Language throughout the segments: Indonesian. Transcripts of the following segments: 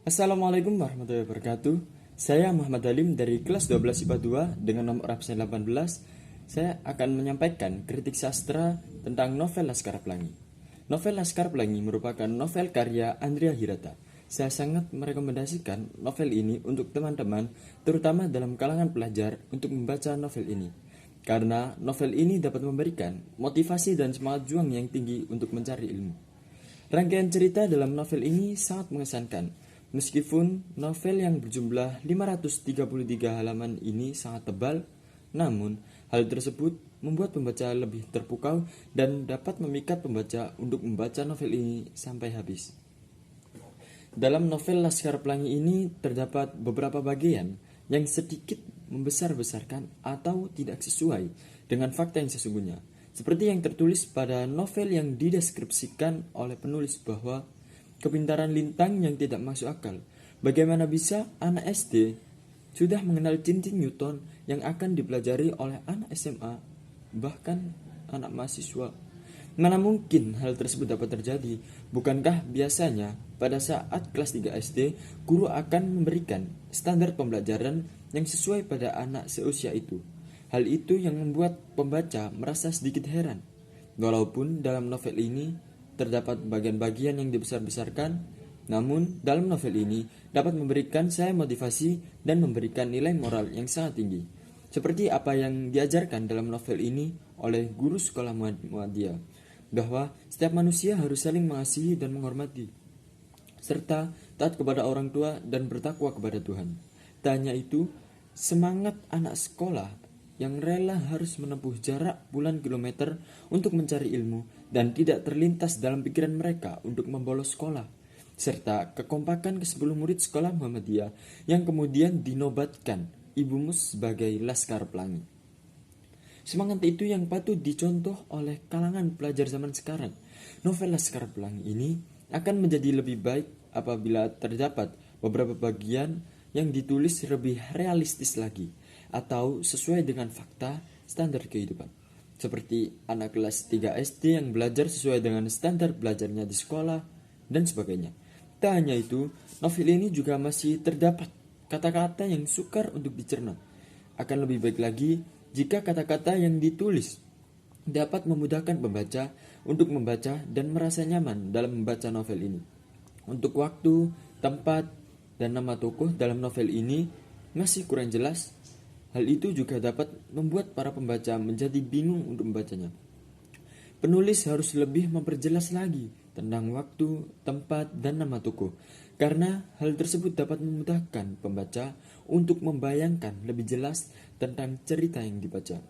Assalamualaikum warahmatullahi wabarakatuh. Saya Muhammad Halim dari kelas 12 IPA 2 dengan nomor absen 18. Saya akan menyampaikan kritik sastra tentang novel Laskar Pelangi. Novel Laskar Pelangi merupakan novel karya Andrea Hirata. Saya sangat merekomendasikan novel ini untuk teman-teman, terutama dalam kalangan pelajar, untuk membaca novel ini. Karena novel ini dapat memberikan motivasi dan semangat juang yang tinggi untuk mencari ilmu. Rangkaian cerita dalam novel ini sangat mengesankan. Meskipun novel yang berjumlah 533 halaman ini sangat tebal, namun hal tersebut membuat pembaca lebih terpukau dan dapat memikat pembaca untuk membaca novel ini sampai habis. Dalam novel Laskar Pelangi ini terdapat beberapa bagian yang sedikit membesar-besarkan atau tidak sesuai dengan fakta yang sesungguhnya. Seperti yang tertulis pada novel yang dideskripsikan oleh penulis bahwa kepintaran Lintang yang tidak masuk akal. Bagaimana bisa anak SD sudah mengenal cincin Newton yang akan dipelajari oleh anak SMA, bahkan anak mahasiswa? Mana mungkin hal tersebut dapat terjadi? Bukankah biasanya pada saat kelas 3 SD, guru akan memberikan standar pembelajaran yang sesuai pada anak seusia itu? Hal itu yang membuat pembaca merasa sedikit heran. Walaupun dalam novel ini terdapat bagian-bagian yang dibesar-besarkan, namun dalam novel ini dapat memberikan saya motivasi dan memberikan nilai moral yang sangat tinggi. Seperti apa yang diajarkan dalam novel ini oleh guru sekolah Muhammadiyah, bahwa setiap manusia harus saling mengasihi dan menghormati, serta taat kepada orang tua dan bertakwa kepada Tuhan. Tak hanya itu, semangat anak sekolah yang rela harus menempuh jarak puluhan kilometer untuk mencari ilmu dan tidak terlintas dalam pikiran mereka untuk membolos sekolah, serta kekompakan ke-10 murid sekolah Muhammadiyah yang kemudian dinobatkan Ibu Mus sebagai Laskar Pelangi. Semangat itu yang patut dicontoh oleh kalangan pelajar zaman sekarang. Novel Laskar Pelangi ini akan menjadi lebih baik apabila terdapat beberapa bagian yang ditulis lebih realistis lagi atau sesuai dengan fakta standar kehidupan. Seperti anak kelas 3 SD yang belajar sesuai dengan standar belajarnya di sekolah dan sebagainya. Tak hanya itu, novel ini juga masih terdapat kata-kata yang sukar untuk dicerna. Akan lebih baik lagi jika kata-kata yang ditulis dapat memudahkan pembaca untuk membaca dan merasa nyaman dalam membaca novel ini. Untuk waktu, tempat, dan nama tokoh dalam novel ini masih kurang jelas. Hal itu juga dapat membuat para pembaca menjadi bingung untuk membacanya. Penulis harus lebih memperjelas lagi tentang waktu, tempat, dan nama tokoh, karena hal tersebut dapat memudahkan pembaca untuk membayangkan lebih jelas tentang cerita yang dibaca.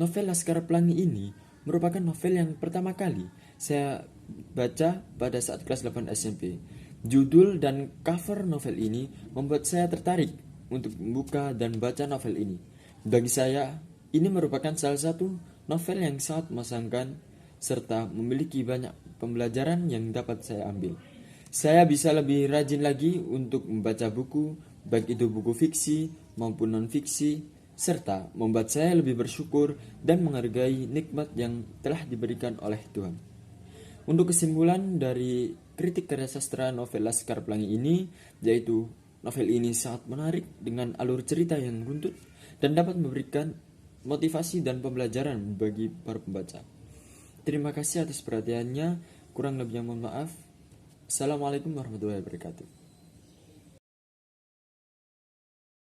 Novel Laskar Pelangi ini merupakan novel yang pertama kali saya baca pada saat kelas 8 SMP. Judul dan cover novel ini membuat saya tertarik untuk membuka dan baca novel ini. Bagi saya, ini merupakan salah satu novel yang sangat mengesankan serta memiliki banyak pembelajaran yang dapat saya ambil. Saya bisa lebih rajin lagi untuk membaca buku, baik itu buku fiksi maupun non-fiksi, serta membuat saya lebih bersyukur dan menghargai nikmat yang telah diberikan oleh Tuhan. Untuk kesimpulan dari kritik karya sastra novel Laskar Pelangi ini, yaitu novel ini sangat menarik dengan alur cerita yang runtut dan dapat memberikan motivasi dan pembelajaran bagi para pembaca. Terima kasih atas perhatiannya, kurang lebihnya mohon maaf. Assalamualaikum warahmatullahi wabarakatuh.